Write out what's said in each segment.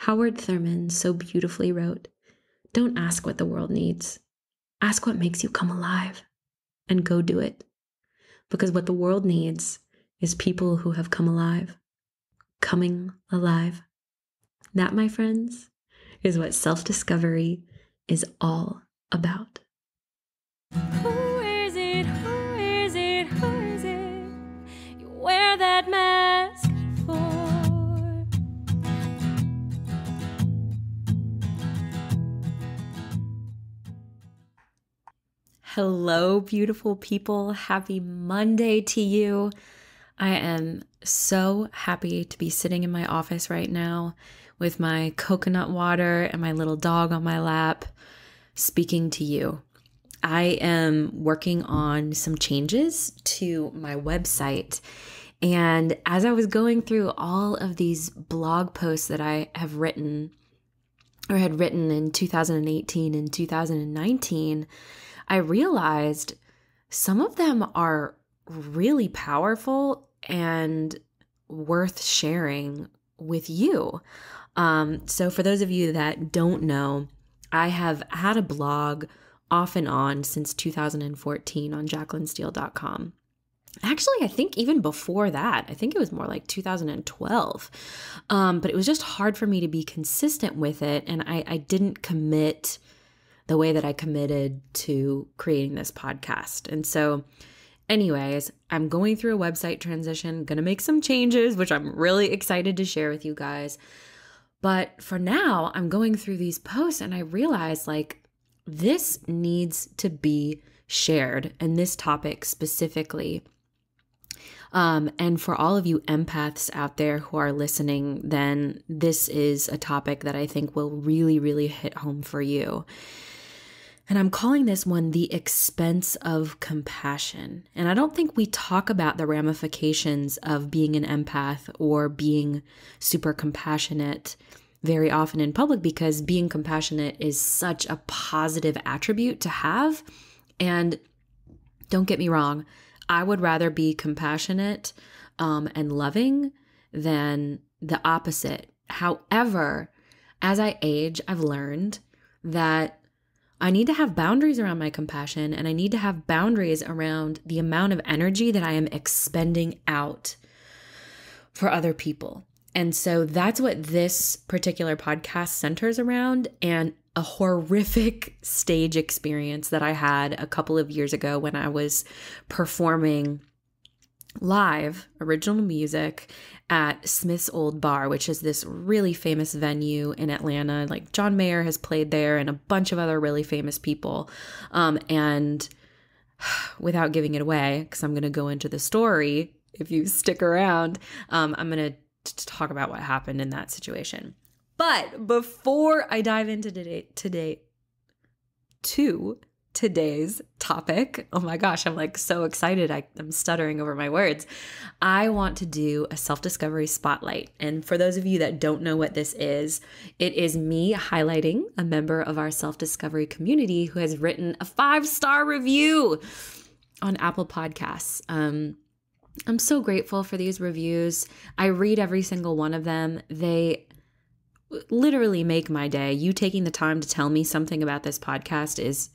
Howard Thurman so beautifully wrote, "Don't ask what the world needs. Ask what makes you come alive and go do it. Because what the world needs is people who have come alive. Coming alive. That, my friends, is what self-discovery is all about." Who is it? Who is it? Who is it? You wear that mask for. Hello, beautiful people. Happy Monday to you. I am so happy to be sitting in my office right now with my coconut water and my little dog on my lap, speaking to you. I am working on some changes to my website. And as I was going through all of these blog posts that I have written or had written in 2018 and 2019, I realized some of them are really powerful and worth sharing with you. So for those of you that don't know, I have had a blog off and on since 2014 on jaclynsteele.com. Actually, I think even before that, I think it was more like 2012. But it was just hard for me to be consistent with it. And I didn't commit the way that I committed to creating this podcast. And so anyways, I'm going through a website transition, going to make some changes, which I'm really excited to share with you guys. But for now, I'm going through these posts and I realize like this needs to be shared, and this topic specifically. And for all of you empaths out there who are listening, then this is a topic that I think will really, really hit home for you. And I'm calling this one the expense of compassion. And I don't think we talk about the ramifications of being an empath or being super compassionate very often in public, because being compassionate is such a positive attribute to have. And don't get me wrong, I would rather be compassionate and loving than the opposite. However, as I age, I've learned that I need to have boundaries around my compassion, and I need to have boundaries around the amount of energy that I am expending out for other people. And so that's what this particular podcast centers around, and a horrific stage experience that I had a couple of years ago when I was performing live original music at Smith's Old Bar, which is this really famous venue in Atlanta. Like John Mayer has played there and a bunch of other really famous people. And without giving it away, because I'm going to go into the story, if you stick around, I'm going to talk about what happened in that situation. But before I dive into today's topic, oh my gosh, I'm like so excited. I'm stuttering over my words. I want to do a self-discovery spotlight. And for those of you that don't know what this is, it is me highlighting a member of our self-discovery community who has written a 5-star review on Apple Podcasts. I'm so grateful for these reviews. I read every single one of them. They literally make my day. You taking the time to tell me something about this podcast is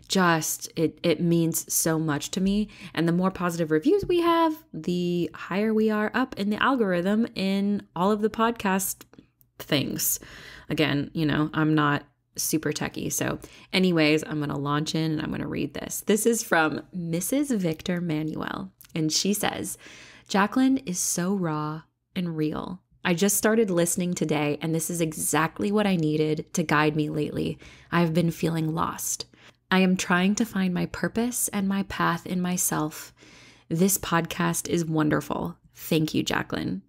just, it means so much to me. And the more positive reviews we have, the higher we are up in the algorithm in all of the podcast things. Again, I'm not super techie. So anyways, I'm going to launch in and I'm going to read this. This is from Mrs. Victor Manuel. And she says, "Jaclyn is so raw and real. I just started listening today, and this is exactly what I needed to guide me lately. I have been feeling lost. I am trying to find my purpose and my path in myself. This podcast is wonderful. Thank you, Jaclyn."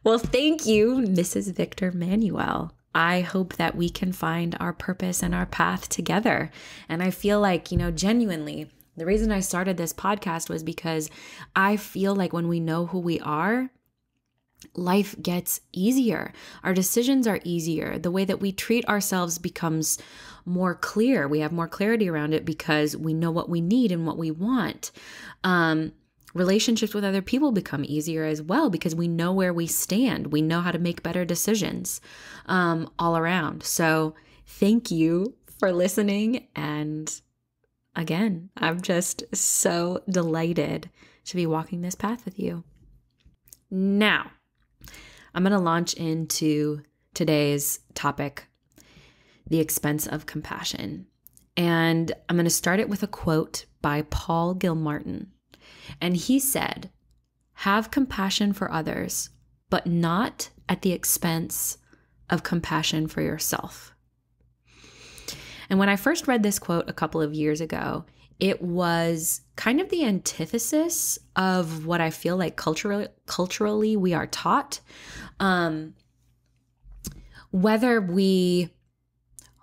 Well, thank you, Mrs. Victor Manuel. I hope that we can find our purpose and our path together. And I feel like, genuinely, the reason I started this podcast was because I feel like when we know who we are, life gets easier. Our decisions are easier. The way that we treat ourselves becomes more clear. We have more clarity around it because we know what we need and what we want. Relationships with other people become easier as well because we know where we stand. We know how to make better decisions all around. So thank you for listening. And again, I'm just so delighted to be walking this path with you. Now, I'm going to launch into today's topic, the expense of compassion. And I'm going to start it with a quote by Paul Gilmartin. And he said, "Have compassion for others, but not at the expense of compassion for yourself." And when I first read this quote a couple of years ago, it was kind of the antithesis of what I feel like culturally we are taught. Whether we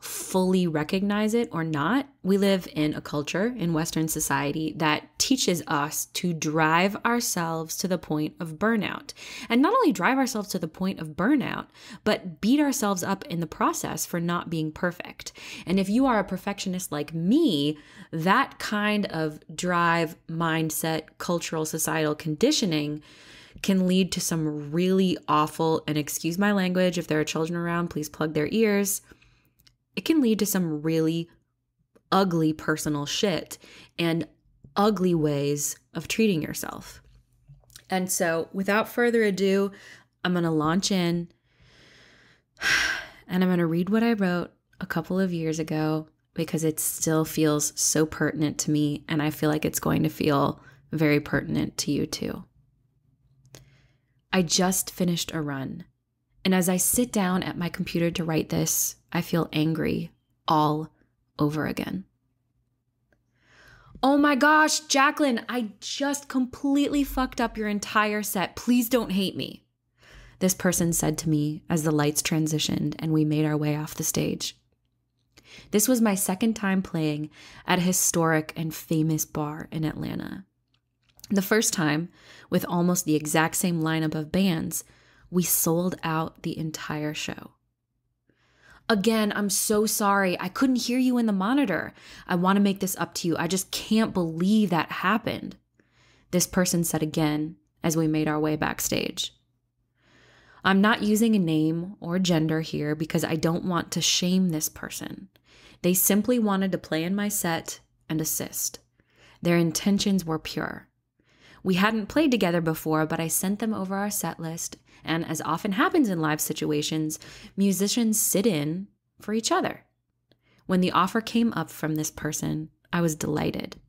fully recognize it or not, we live in a culture in Western society that teaches us to drive ourselves to the point of burnout. And not only drive ourselves to the point of burnout, but beat ourselves up in the process for not being perfect. And if you are a perfectionist like me, that kind of drive, mindset, cultural, societal conditioning can lead to some really awful, and excuse my language, if there are children around, please plug their ears. It can lead to some really ugly personal shit and ugly ways of treating yourself. And so without further ado, I'm going to launch in and I'm going to read what I wrote a couple of years ago because it still feels so pertinent to me, and I feel like it's going to feel very pertinent to you too. I just finished a run. And as I sit down at my computer to write this, I feel angry all over again. "Oh my gosh, Jaclyn, I just completely fucked up your entire set. Please don't hate me," this person said to me as the lights transitioned and we made our way off the stage. This was my second time playing at a historic and famous bar in Atlanta. The first time, with almost the exact same lineup of bands, we sold out the entire show. "Again, I'm so sorry. I couldn't hear you in the monitor. I want to make this up to you. I just can't believe that happened," this person said again as we made our way backstage. I'm not using a name or gender here because I don't want to shame this person. They simply wanted to play in my set and assist. Their intentions were pure. We hadn't played together before, but I sent them over our set list, and as often happens in live situations, musicians sit in for each other. When the offer came up from this person, I was delighted.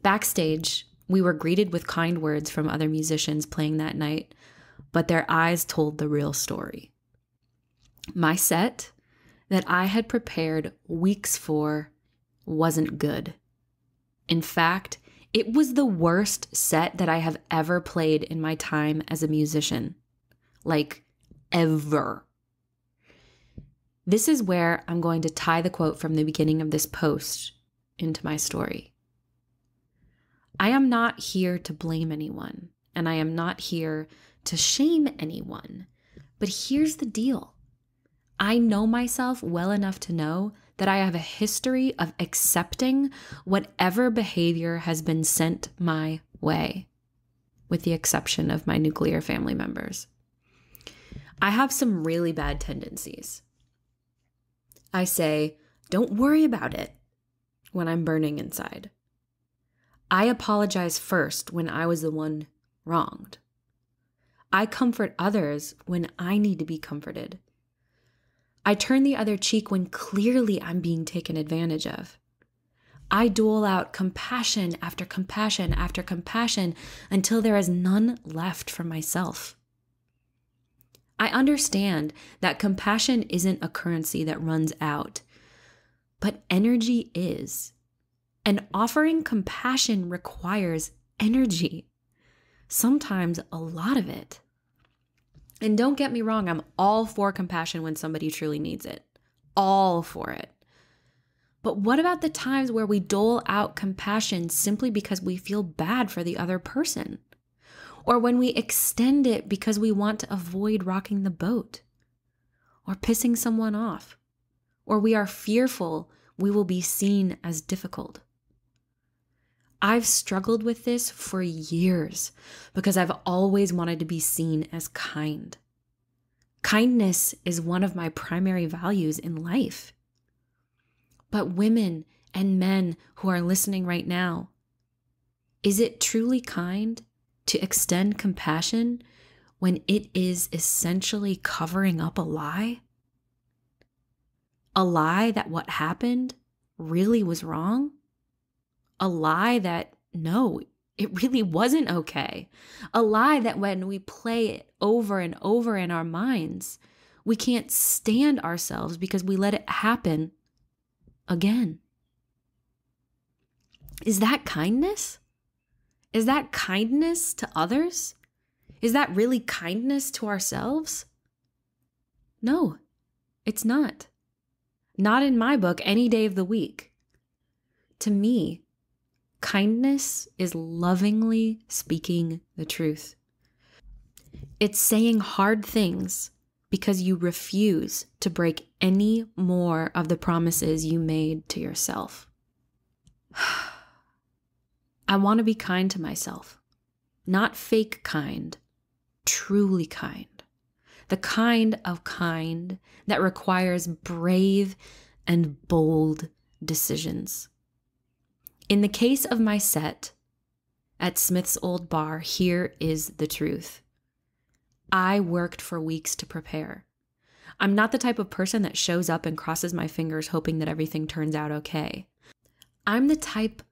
Backstage, we were greeted with kind words from other musicians playing that night, but their eyes told the real story. My set, that I had prepared weeks for, wasn't good. In fact, it was the worst set that I have ever played in my time as a musician. Like, ever. This is where I'm going to tie the quote from the beginning of this post into my story. I am not here to blame anyone, and I am not here to shame anyone. But here's the deal. I know myself well enough to know that I have a history of accepting whatever behavior has been sent my way, with the exception of my nuclear family members. I have some really bad tendencies. I say, "Don't worry about it," when I'm burning inside. I apologize first when I was the one wronged. I comfort others when I need to be comforted. I turn the other cheek when clearly I'm being taken advantage of. I dole out compassion after compassion after compassion until there is none left for myself. I understand that compassion isn't a currency that runs out, but energy is. And offering compassion requires energy, sometimes a lot of it. And don't get me wrong, I'm all for compassion when somebody truly needs it. All for it. But what about the times where we dole out compassion simply because we feel bad for the other person? Or when we extend it because we want to avoid rocking the boat? Or pissing someone off? Or we are fearful we will be seen as difficult? I've struggled with this for years because I've always wanted to be seen as kind. Kindness is one of my primary values in life. But women and men who are listening right now, is it truly kind to extend compassion when it is essentially covering up a lie? A lie that what happened really was wrong? A lie that, no, it really wasn't okay. A lie that when we play it over and over in our minds, we can't stand ourselves because we let it happen again. Is that kindness? Is that kindness to others? Is that really kindness to ourselves? No, it's not. Not in my book, any day of the week. To me, kindness is lovingly speaking the truth. It's saying hard things because you refuse to break any more of the promises you made to yourself. I want to be kind to myself. Not fake kind, truly kind. The kind of kind that requires brave and bold decisions. In the case of my set at Smith's Old Bar, here is the truth. I worked for weeks to prepare. I'm not the type of person that shows up and crosses my fingers hoping that everything turns out okay. I'm the type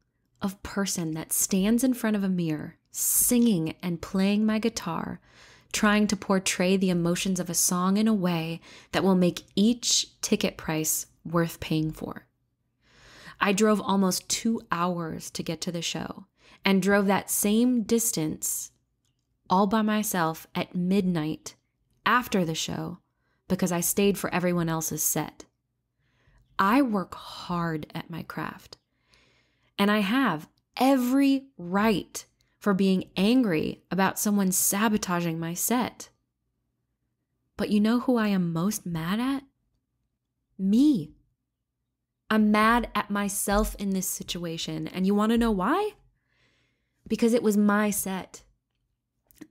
of person that stands in front of a mirror, singing and playing my guitar, trying to portray the emotions of a song in a way that will make each ticket price worth paying for. I drove almost 2 hours to get to the show and drove that same distance all by myself at midnight after the show because I stayed for everyone else's set. I work hard at my craft, and I have every right for being angry about someone sabotaging my set. But you know who I am most mad at? Me. I'm mad at myself in this situation. And you want to know why? Because it was my set.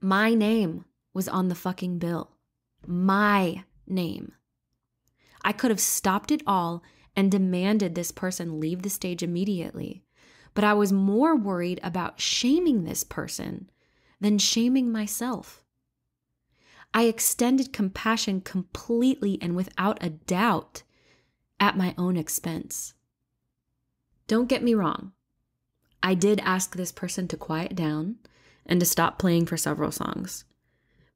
My name was on the fucking bill. My name. I could have stopped it all and demanded this person leave the stage immediately. But I was more worried about shaming this person than shaming myself. I extended compassion completely and without a doubt at my own expense. Don't get me wrong. I did ask this person to quiet down and to stop playing for several songs.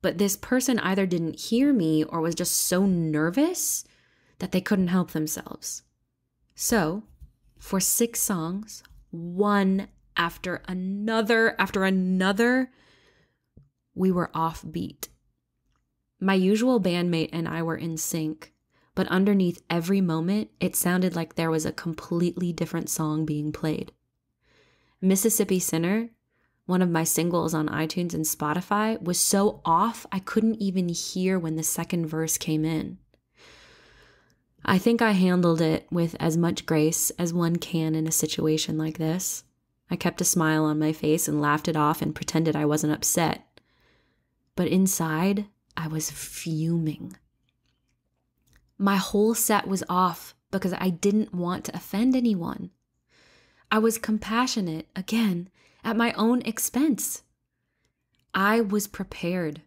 But this person either didn't hear me or was just so nervous that they couldn't help themselves. So, for 6 songs, one after another, we were offbeat. My usual bandmate and I were in sync, but underneath every moment, it sounded like there was a completely different song being played. Mississippi Sinner, one of my singles on iTunes and Spotify, was so off I couldn't even hear when the second verse came in. I think I handled it with as much grace as one can in a situation like this. I kept a smile on my face and laughed it off and pretended I wasn't upset. But inside, I was fuming. My whole set was off because I didn't want to offend anyone. I was compassionate, again, at my own expense. I was prepared.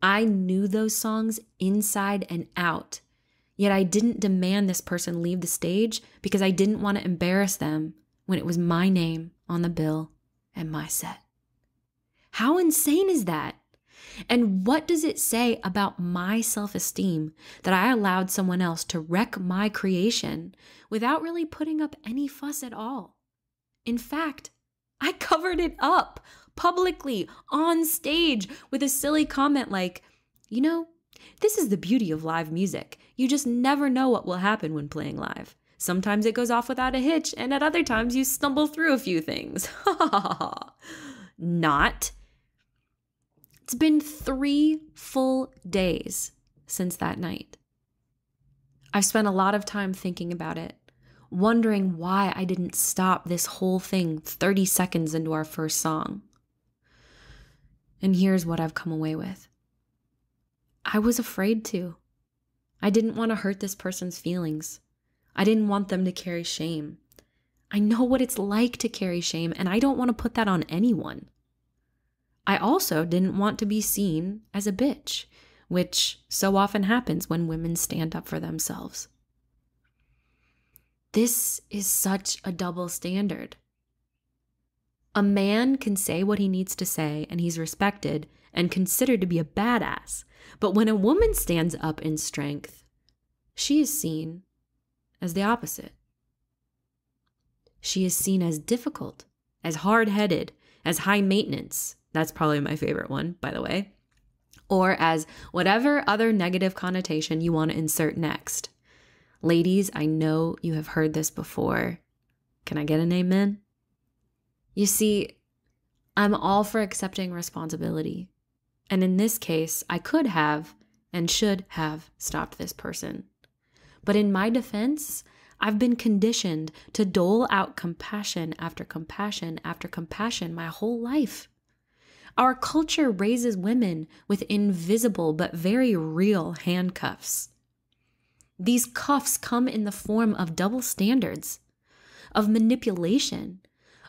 I knew those songs inside and out. Yet I didn't demand this person leave the stage because I didn't want to embarrass them when it was my name on the bill and my set. How insane is that? And what does it say about my self-esteem that I allowed someone else to wreck my creation without really putting up any fuss at all? In fact, I covered it up publicly on stage with a silly comment like, you know, this is the beauty of live music. You just never know what will happen when playing live. Sometimes it goes off without a hitch, and at other times you stumble through a few things. Not. It's been 3 full days since that night. I've spent a lot of time thinking about it, wondering why I didn't stop this whole thing 30 seconds into our first song. And here's what I've come away with. I was afraid to. I didn't want to hurt this person's feelings. I didn't want them to carry shame. I know what it's like to carry shame, and I don't want to put that on anyone. I also didn't want to be seen as a bitch, which so often happens when women stand up for themselves. This is such a double standard. A man can say what he needs to say, and he's respected and considered to be a badass. But when a woman stands up in strength, she is seen as the opposite. She is seen as difficult, as hard-headed, as high maintenance. That's probably my favorite one, by the way. Or as whatever other negative connotation you want to insert next. Ladies, I know you have heard this before. Can I get an amen? You see, I'm all for accepting responsibility. And in this case, I could have and should have stopped this person. But in my defense, I've been conditioned to dole out compassion after compassion after compassion my whole life. Our culture raises women with invisible but very real handcuffs. These cuffs come in the form of double standards, of manipulation,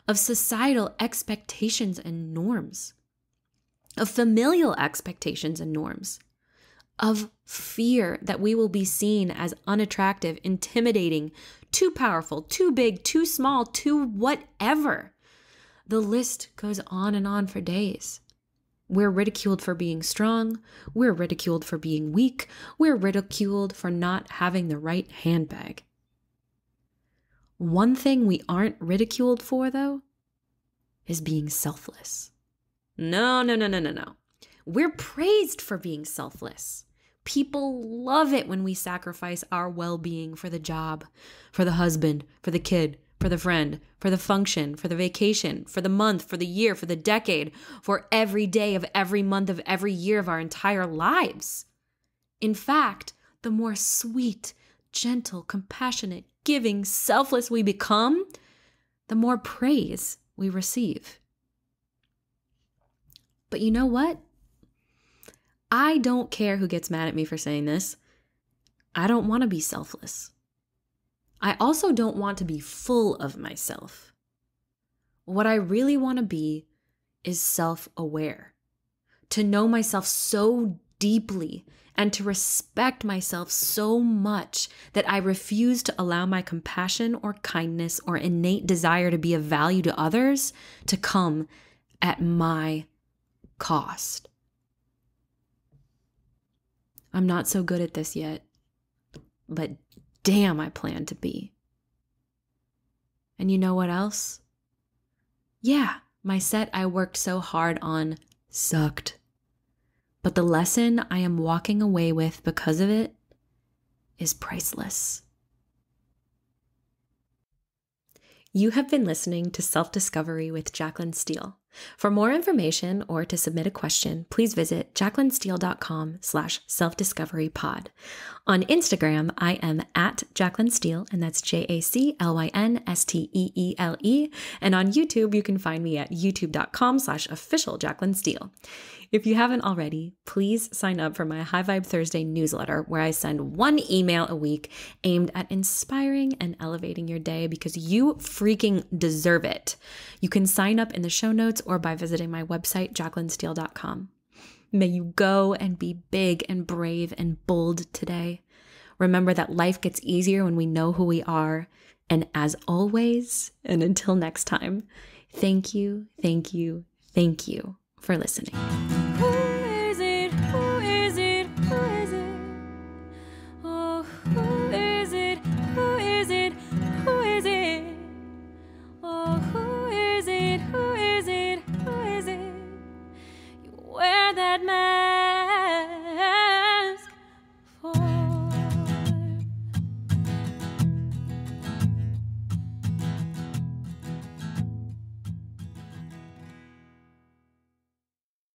of societal expectations and norms, of familial expectations and norms, of fear that we will be seen as unattractive, intimidating, too powerful, too big, too small, too whatever. The list goes on and on for days. We're ridiculed for being strong. We're ridiculed for being weak. We're ridiculed for not having the right handbag. One thing we aren't ridiculed for, though, is being selfless. No. We're praised for being selfless. People love it when we sacrifice our well-being for the job, for the husband, for the kid, for the friend, for the function, for the vacation, for the month, for the year, for the decade, for every day of every month of every year of our entire lives. In fact, the more sweet, gentle, compassionate, giving, selfless we become, the more praise we receive. But you know what? I don't care who gets mad at me for saying this. I don't want to be selfless. I also don't want to be full of myself. What I really want to be is self-aware. To know myself so deeply and to respect myself so much that I refuse to allow my compassion or kindness or innate desire to be of value to others to come at my cost. I'm not so good at this yet, but damn, I plan to be. And you know what else? Yeah, my set I worked so hard on sucked. But the lesson I am walking away with because of it is priceless. You have been listening to Self-Discovery with Jaclyn Steele. For more information or to submit a question, please visit jaclynsteele.com/selfdiscoverypod. On Instagram, I am at Jaclyn Steele, and that's JACLYNSTEELE. And on YouTube, you can find me at youtube.com/official Jaclyn Steele. If you haven't already, please sign up for my High Vibe Thursday newsletter, where I send one email a week aimed at inspiring and elevating your day, because you freaking deserve it. You can sign up in the show notes or by visiting my website, jaclynsteele.com. May you go and be big and brave and bold today. Remember that life gets easier when we know who we are. And as always, and until next time, thank you for listening.